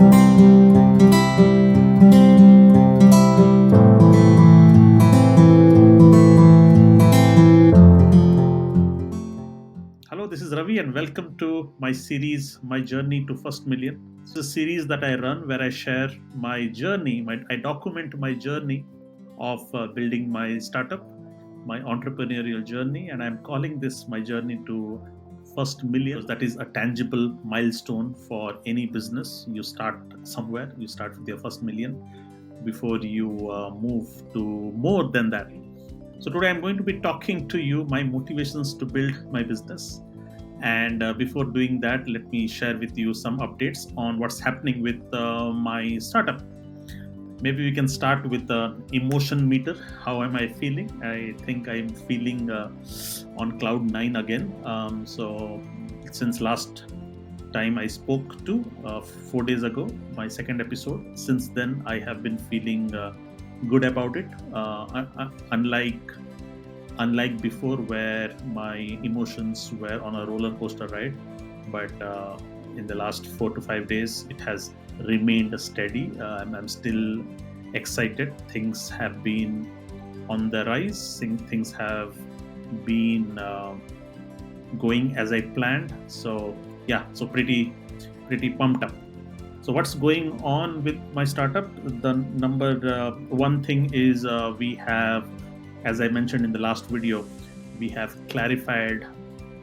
Hello, this is Ravi, and welcome to my series, My Journey to First Million. It's a series that I run where I share my journey, I document my journey of building my startup, my entrepreneurial journey, and I'm calling this my journey to First Million because that is a tangible milestone for any business. You start somewhere, you start with your first million before you move to more than that. So, today I'm going to be talking to you my motivations to build my business. And before doing that, let me share with you some updates on what's happening with my startup. Maybe we can start with the emotion meter. How am I feeling? I think I'm feeling on cloud nine again. Since last time I spoke to 4 days ago, my second episode, since then I have been feeling good about it. Unlike before where my emotions were on a roller coaster ride, but in the last 4 to 5 days it has remained steady. I'm still excited. Things have been on the rise. Things have been going as I planned. So yeah, so pretty pumped up. So what's going on with my startup? The number one thing is we have, as I mentioned in the last video, we have clarified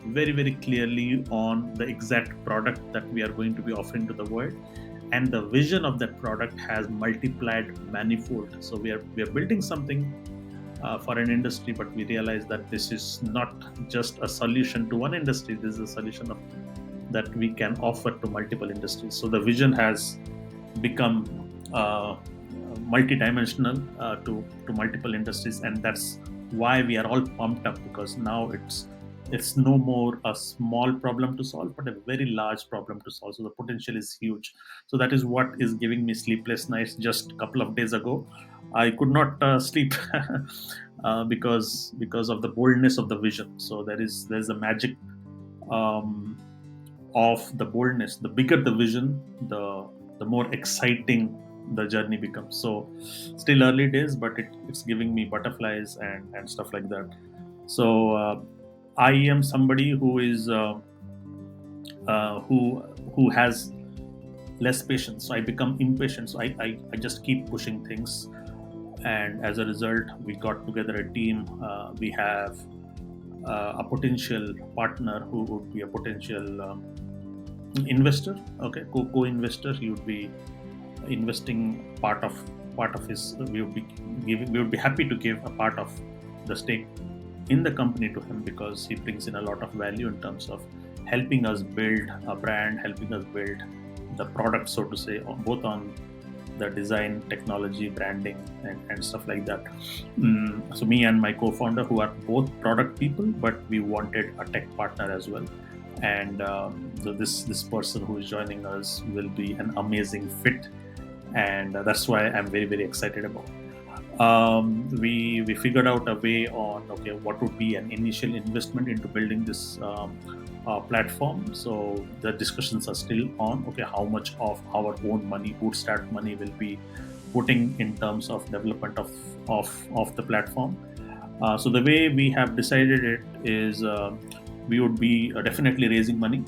very clearly on the exact product that we are going to be offering to the world, and the vision of that product has multiplied manifold. So we are building something for an industry, but we realize that this is not just a solution to one industry. This is a solution that we can offer to multiple industries. So the vision has become multidimensional to multiple industries, and that's why we are all pumped up, because now it's no more a small problem to solve, but a very large problem to solve. So the potential is huge. So that is what is giving me sleepless nights. Just a couple of days ago, I could not sleep because of the boldness of the vision. So there's a magic um, of the boldness. The bigger the vision, the more exciting the journey becomes. So still early days, but it's giving me butterflies and stuff like that. So I am somebody who is who has less patience. So I become impatient. So I just keep pushing things, and as a result, we got together a team. We have a potential partner who would be a potential investor. Okay, co-investor. He would be investing part of his. We would be happy to give a part of the stake in the company to him, because he brings in a lot of value in terms of helping us build a brand, helping us build the product, so to say, both on the design, technology, branding, and stuff like that. So me and my co-founder, who are both product people, but we wanted a tech partner as well. And so this person who is joining us will be an amazing fit, and that's why I'm very excited about. We figured out a way on, okay, what would be an initial investment into building this platform. So the discussions are still on. Okay, how much of our own money, bootstrap money, will be putting in terms of development of the platform. So the way we have decided it is we would be definitely raising money.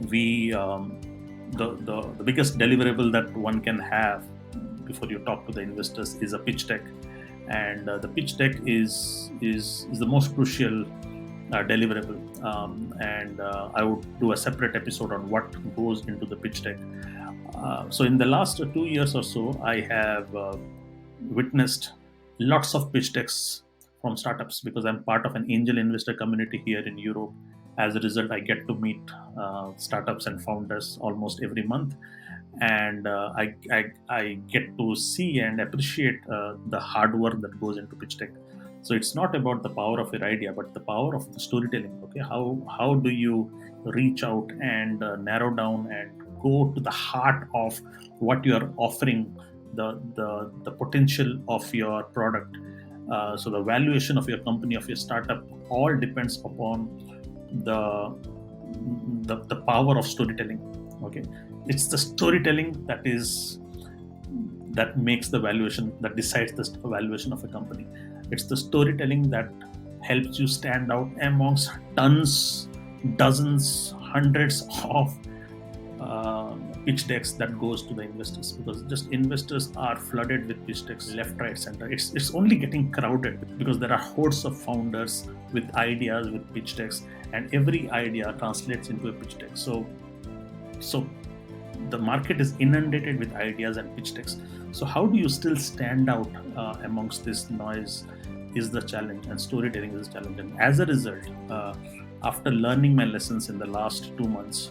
We The biggest deliverable that one can have before you talk to the investors is a pitch deck, and the pitch deck is the most crucial deliverable. And I would do a separate episode on what goes into the pitch deck. So in the last 2 years or so, I have witnessed lots of pitch decks from startups, because I'm part of an angel investor community here in Europe. As a result, I get to meet startups and founders almost every month, and I get to see and appreciate the hard work that goes into pitch deck. So it's not about the power of your idea, but the power of the storytelling. Okay, how do you reach out and narrow down and go to the heart of what you are offering, the potential of your product. So the valuation of your company, of your startup, all depends upon the power of storytelling. Okay, it's the storytelling that makes the valuation, that decides the valuation of a company. It's the storytelling that helps you stand out amongst tons, dozens, hundreds of pitch decks that goes to the investors, because just investors are flooded with pitch decks left, right, center. It's only getting crowded because there are hordes of founders with ideas, with pitch decks, and every idea translates into a pitch deck. So the market is inundated with ideas and pitch decks. So how do you still stand out amongst this noise is the challenge, and storytelling is the challenge. And as a result, after learning my lessons in the last 2 months,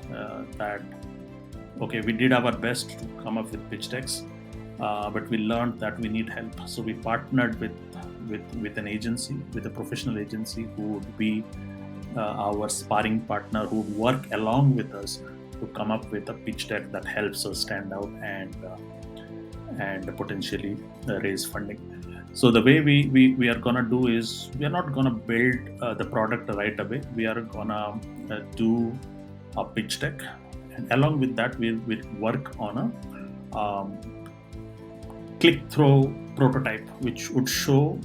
that okay, we did our best to come up with pitch decks, but we learned that we need help. So we partnered with an agency, with a professional agency who would be our sparring partner, who would work along with us to come up with a pitch deck that helps us stand out and potentially raise funding. So the way we are gonna do is, we are not gonna build the product right away. We are gonna do a pitch deck, and along with that, we'll work on a click-through prototype, which would show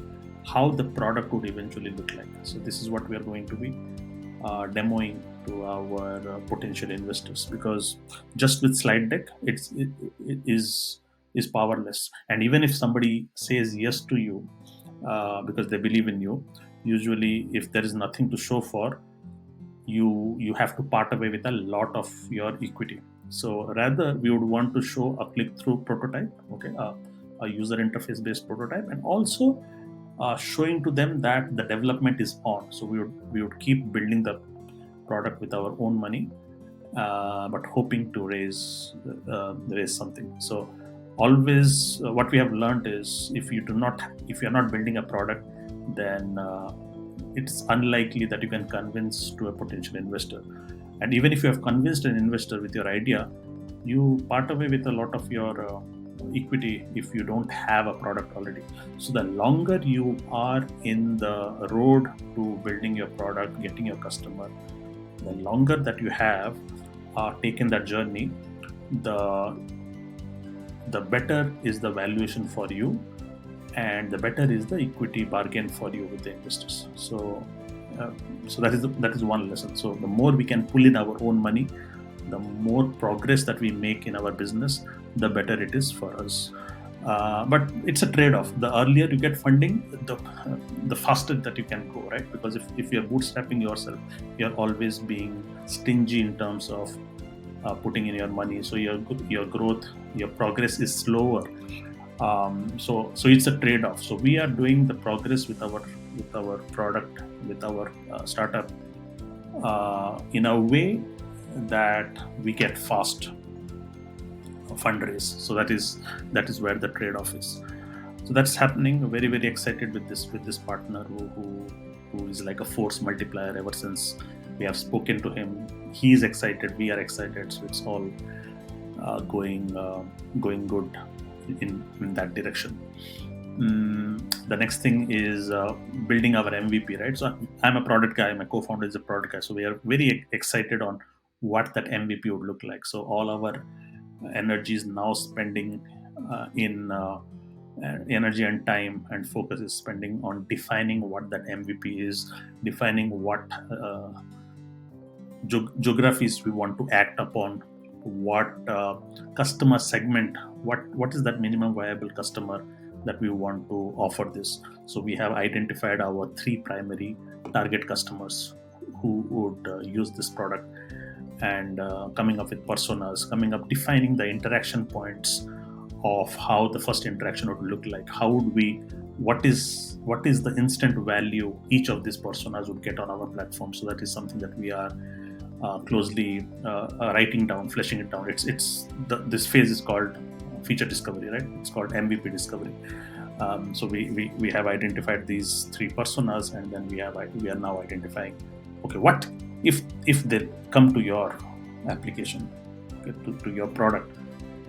how the product would eventually look like. So this is what we are going to be demoing to our potential investors, because just with slide deck, it is powerless. And even if somebody says yes to you because they believe in you, usually if there is nothing to show for, you have to part away with a lot of your equity. So rather, we would want to show a click-through prototype, okay, a user interface based prototype, and also showing to them that the development is on. So we would keep building the product with our own money, but hoping to raise something. So always, what we have learned is, if you are not building a product, then it's unlikely that you can convince to a potential investor. And even if you have convinced an investor with your idea, you part away with a lot of your equity if you don't have a product already. So the longer you are in the road to building your product, getting your customer, the longer that you have taken that journey, the better is the valuation for you, and the better is the equity bargain for you with the investors. So that is one lesson. So the more we can pull in our own money, the more progress that we make in our business, the better it is for us. But it's a trade-off. The earlier you get funding, the faster that you can go, right? Because if you're bootstrapping yourself, you're always being stingy in terms of putting in your money. So your growth, your progress is slower. So it's a trade-off. So we are doing the progress with our product, with our startup, in a way that we get fast fundraise. So that is where the trade-off is. So that's happening. Very, very excited with this partner who is like a force multiplier. Ever since we have spoken to him, he is excited, we are excited. So it's all going good in that direction. The next thing is building our MVP, right? So I'm a product guy, my co-founder is a product guy. So we are very excited on what that MVP would look like. So all our energy is now spending in energy and time and focus is spending on defining what that MVP is, defining what geographies we want to act upon, what customer segment, what is that minimum viable customer that we want to offer this. So we have identified our 3 primary target customers who would use this product, and coming up with personas, defining the interaction points of how the first interaction would look like. What is the instant value each of these personas would get on our platform. So that is something that we are closely writing down, fleshing it down. This phase is called feature discovery, right? It's called MVP discovery. So we have identified these 3 personas, and then we are now identifying, okay, what if they come to your application, okay, to your product,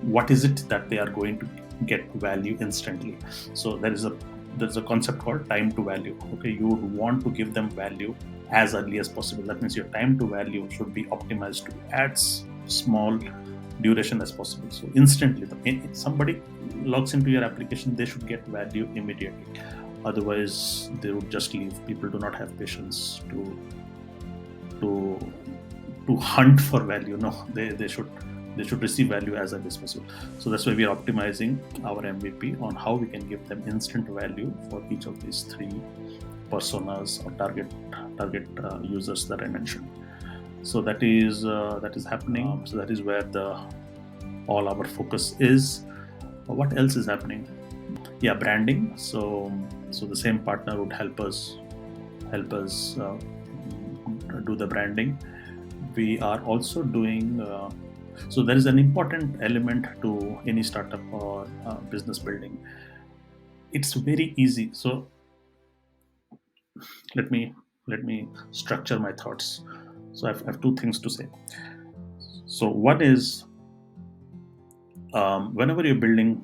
what is it that they are going to get value instantly? So there's a concept called time to value. Okay, you would want to give them value as early as possible. That means your time to value should be optimized to as small duration as possible. So instantly, if somebody logs into your application, they should get value immediately. Otherwise, they would just leave. People do not have patience to hunt for value. No, they should receive value as early as possible. So that's why we are optimizing our MVP on how we can give them instant value for each of these three personas or target users that I mentioned. So that is happening. So that is where all our focus is. What else is happening? Yeah, branding. So the same partner would help us do the branding. We are also doing. So there is an important element to any startup or business building. It's very easy. So let me structure my thoughts. So I have two things to say. So one is, whenever you're building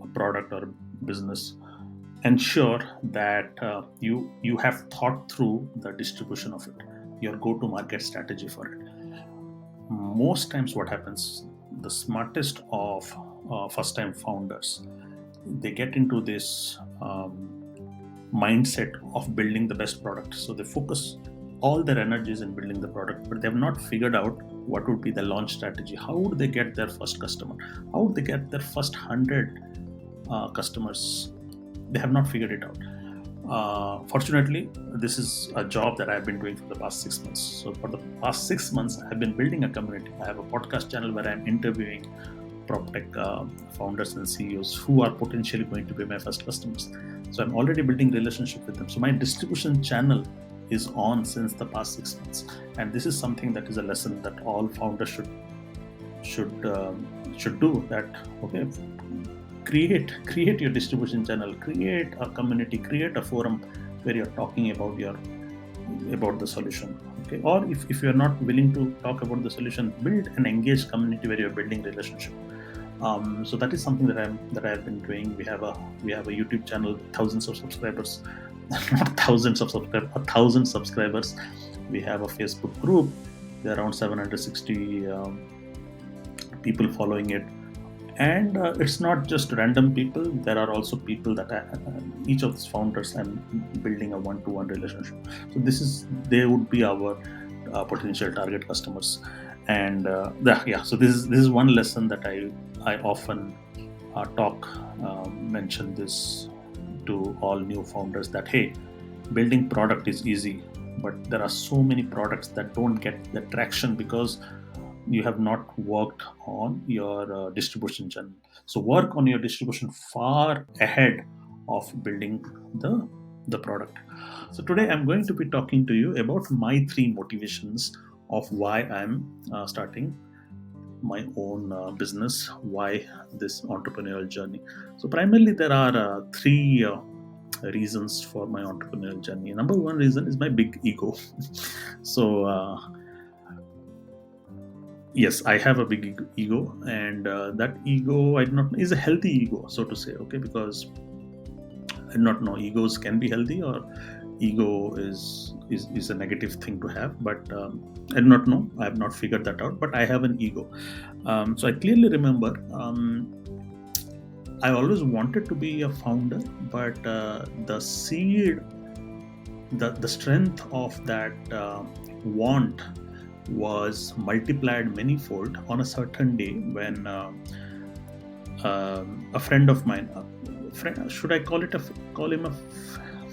a product or a business, ensure that you have thought through the distribution of it, your go-to-market strategy for it. Most times what happens, the smartest of first-time founders, they get into this mindset of building the best product. So they focus all their energies in building the product, but they have not figured out what would be the launch strategy. How would they get their first customer? How would they get their first 100 customers? They have not figured it out. Fortunately, this is a job that I've been doing for the past 6 months. So for the past 6 months, I've been building a community. I have a podcast channel where I'm interviewing PropTech founders and CEOs who are potentially going to be my first customers. So I'm already building relationship with them. So my distribution channel is on since the past 6 months, and this is something that is a lesson that all founders should do. That okay, create your distribution channel, create a community, create a forum where you're talking about the solution. Okay, or if you're not willing to talk about the solution, build an engaged community where you're building relationship. So that is something that I've been doing. We have a YouTube channel, thousands of subscribers, not thousands of subscribers, 1,000 subscribers. We have a Facebook group. There are around 760 people following it, and it's not just random people. There are also people that each of these founders I'm building a one-to-one relationship. So they would be our potential target customers. And so this is one lesson that I often mention this to all new founders, that hey, building product is easy, but there are so many products that don't get the traction because you have not worked on your distribution channel. So work on your distribution far ahead of building the product. So today I'm going to be talking to you about my 3 motivations of why I'm starting my own business, why this entrepreneurial journey. So primarily there are 3 reasons for my entrepreneurial journey. Number 1 reason is my big ego. So yes, I have a big ego, and that ego is a healthy ego, so to say. Okay, because I do not know, egos can be healthy or ego is a negative thing to have, but I do not know. I have not figured that out, but I have an ego. So I clearly remember I always wanted to be a founder, but the seed, the strength of that want was multiplied manyfold on a certain day when a friend of mine, should I call him a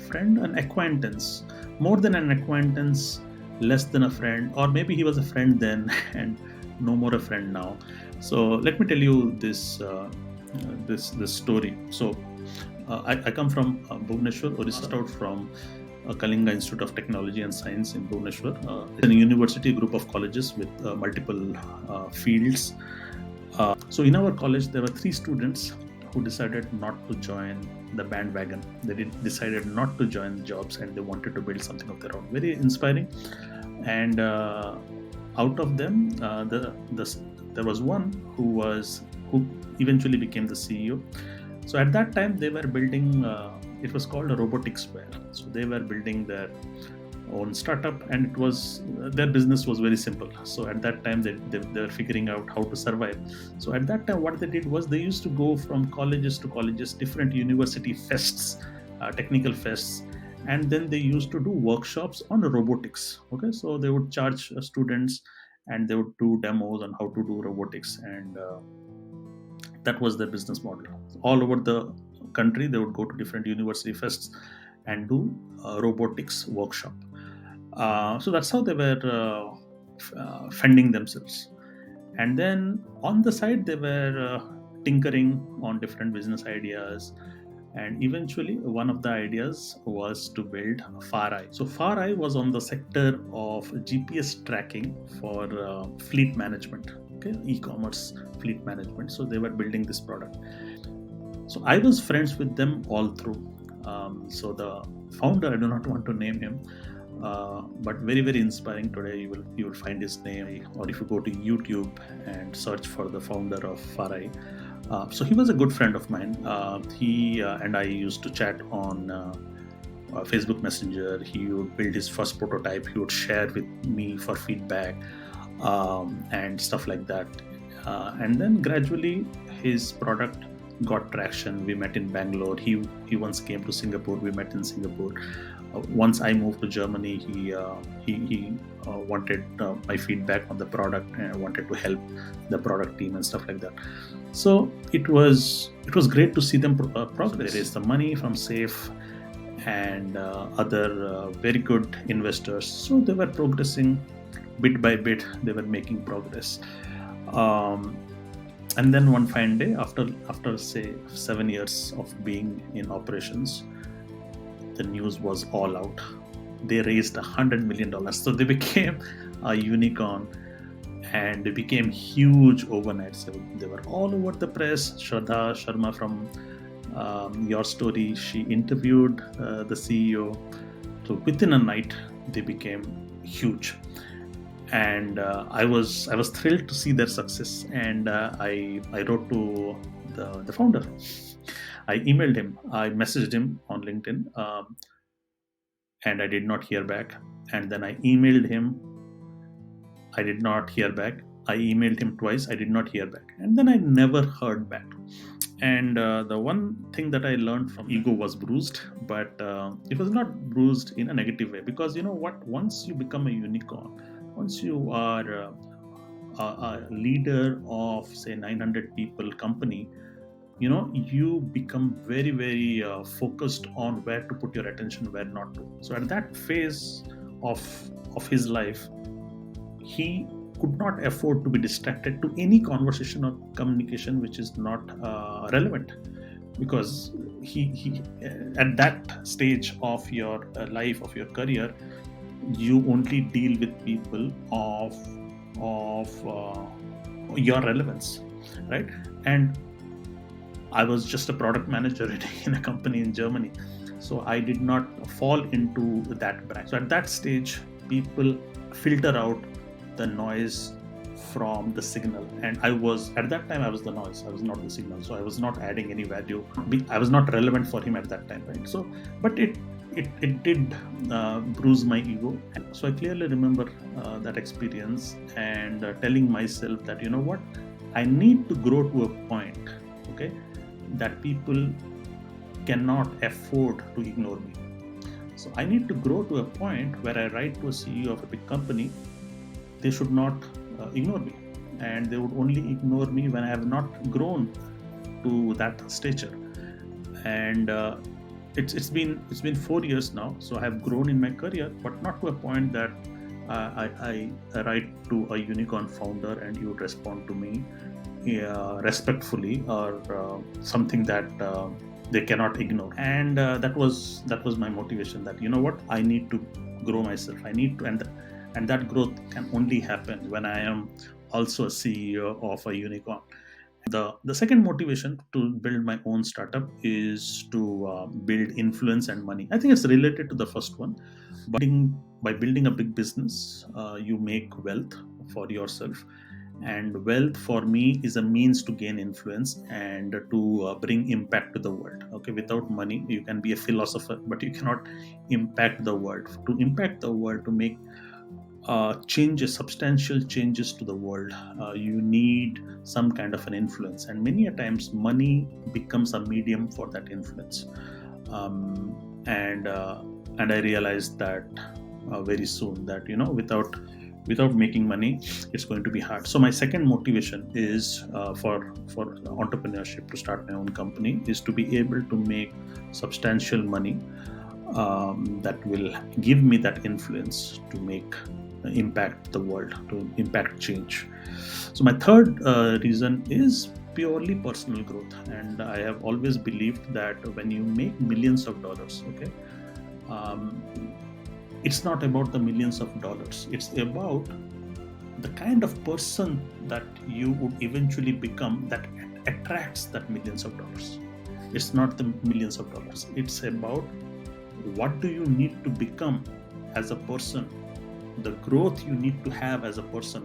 friend, an acquaintance, more than an acquaintance, less than a friend, or maybe he was a friend then and no more a friend now. So let me tell you this story. So I come from Bhubaneswar, Orissa, out from Kalinga Institute of Technology and Science in Bhubaneswar. It's a university group of colleges with multiple fields. So in our college, there were 3 students who decided not to join the bandwagon. They decided not to join jobs, and they wanted to build something of their own. Very inspiring. And out of them, there was one who eventually became the CEO. So at that time, they were building. It was called a robotic square. So they were building their own startup, and it was their business was very simple. So at that time they were figuring out how to survive. So at that time what they did was they used to go from colleges to colleges, different university fests, technical fests, and then they used to do workshops on robotics. Okay, so they would charge students, and they would do demos on how to do robotics, and that was their business model. All over the country they would go to different university fests and do robotics workshop. So that's how they were funding themselves. And then on the side they were tinkering on different business ideas, and eventually one of the ideas was to build FAR-Eye. So FAR-Eye was on the sector of GPS tracking for fleet management, okay, e-commerce fleet management. So they were building this product. So I was friends with them all through. So the founder, I do not want to name him, but very very inspiring. Today you will find his name, or if you go to YouTube and search for the founder of FAR-Eye. So he was a good friend of mine. He and I used to chat on Facebook Messenger. He would build his first prototype. He would share with me for feedback, and stuff like that. And then gradually his product got traction. We met in Bangalore. He once came to Singapore. We met in Singapore. Once I moved to Germany, he wanted my feedback on the product, and wanted to help the product team and stuff like that. So it was great to see them progress. They raised the money from Safe and other very good investors. So they were progressing bit by bit. They were making progress. And then one fine day, after say 7 years of being in operations, the news was all out. They raised $100 million, so they became a unicorn, and they became huge overnight. So they were all over the press. Shraddha Sharma from Your Story, she interviewed the CEO. So within a night, they became huge, and I was thrilled to see their success. And I wrote to the founder. I emailed him. I messaged him on LinkedIn, and I did not hear back. And then I emailed him. I did not hear back. I emailed him twice. I did not hear back. And then I never heard back. And the one thing that I learned from ego was bruised, but it was not bruised in a negative way, because you know what? Once you become a unicorn, once you are a leader of say 900 people company, you become very very focused on where to put your attention, where not to. So at that phase of his life, he could not afford to be distracted to any conversation or communication which is not relevant, because he at that stage of your life, of your career, you only deal with people of your relevance, right? And I was just a product manager in a company in Germany, so I did not fall into that branch. So at that stage, people filter out the noise from the signal, and I was at that time I was the noise. I was not the signal, so I was not adding any value. I was not relevant for him at that time, right? So, but it did bruise my ego. So I clearly remember that experience, and telling myself that you know what, I need to grow to a point, okay, that people cannot afford to ignore me. So I need to grow to a point where I write to a CEO of a big company, they should not ignore me, and they would only ignore me when I have not grown to that stature. And it's been 4 years now, so I have grown in my career, but not to a point that I write to a unicorn founder and you would respond to me respectfully, or something that they cannot ignore. And that was my motivation, that you know what, I need to grow myself. I need to, and that growth can only happen when I am also a CEO of a unicorn. The second motivation to build my own startup is to build influence and money. I think it's related to the first one. By building a big business, you make wealth for yourself, And wealth for me is a means to gain influence and to bring impact to the world. Okay, without money you can be a philosopher, but you cannot impact the world. To impact the world, to make changes, substantial changes to the world, you need some kind of an influence, and many a times money becomes a medium for that influence. Um, and uh, and I realized that very soon, that without making money it's going to be hard. So my second motivation is for entrepreneurship, to start my own company, is to be able to make substantial money that will give me that influence to make impact the world, to impact change. So my third reason is purely personal growth, and I have always believed that when you make millions of dollars, okay, um, it's not about the millions of dollars, it's about the kind of person that you would eventually become that attracts that millions of dollars. It's not the millions of dollars, it's about what do you need to become as a person, the growth you need to have as a person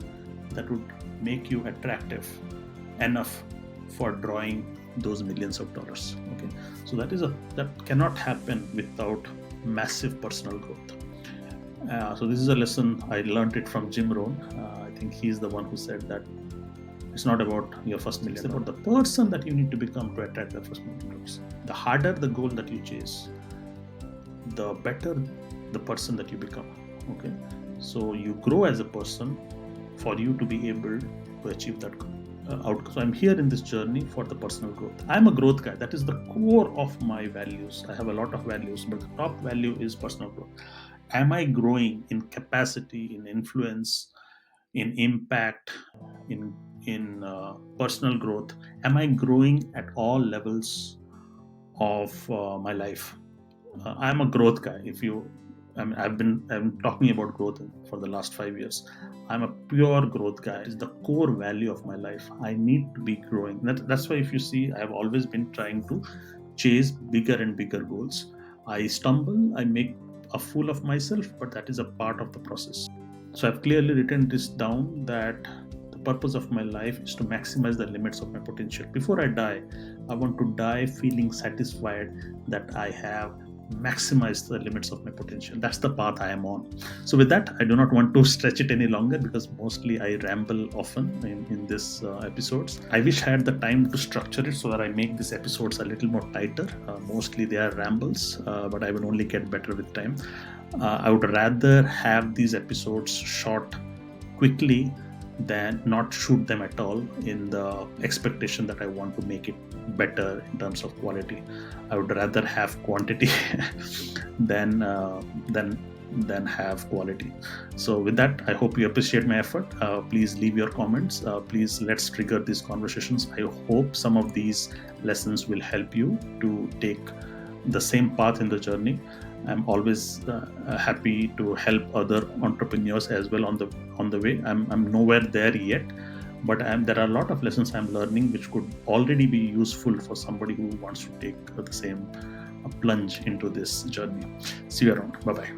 that would make you attractive enough for drawing those millions of dollars. Okay, so that cannot happen without massive personal growth. So this is a lesson I learned it from Jim Rohn. I think he's the one who said that it's not about your first million, it's about the person that you need to become to attract the first million dollars. The harder the goal that you chase, the better the person that you become. Okay, so you grow as a person for you to be able to achieve that outcome. So I'm here in this journey for the personal growth. I'm a growth guy. That is the core of my values. I have a lot of values, but the top value is personal growth. Am I growing in capacity, in influence, in impact, in personal growth? Am I growing at all levels of my life? I'm a growth guy. If you, I mean, I'm talking about growth for the last 5 years. I'm a pure growth guy. It's the core value of my life. I need to be growing. That's why if you see, I've always been trying to chase bigger and bigger goals. I stumble, I make a fool of myself, but that is a part of the process. So I've clearly written this down, that the purpose of my life is to maximize the limits of my potential. Before I die, I want to die feeling satisfied that I have maximized the limits of my potential. That's the path I am on. So with that, I do not want to stretch it any longer, because mostly I ramble often in this episodes. I wish I had the time to structure it so that I make these episodes a little more tighter. Mostly they are rambles, but I will only get better with time. I would rather have these episodes short quickly than not shoot them at all, in the expectation that I want to make it better in terms of quality. I would rather have quantity than have quality. So with that, I hope you appreciate my effort. Please leave your comments. Please, let's trigger these conversations. I hope some of these lessons will help you to take the same path in the journey. I'm always happy to help other entrepreneurs as well on the way. I'm nowhere there yet, but there are a lot of lessons I'm learning which could already be useful for somebody who wants to take the same plunge into this journey. See you around. Bye bye.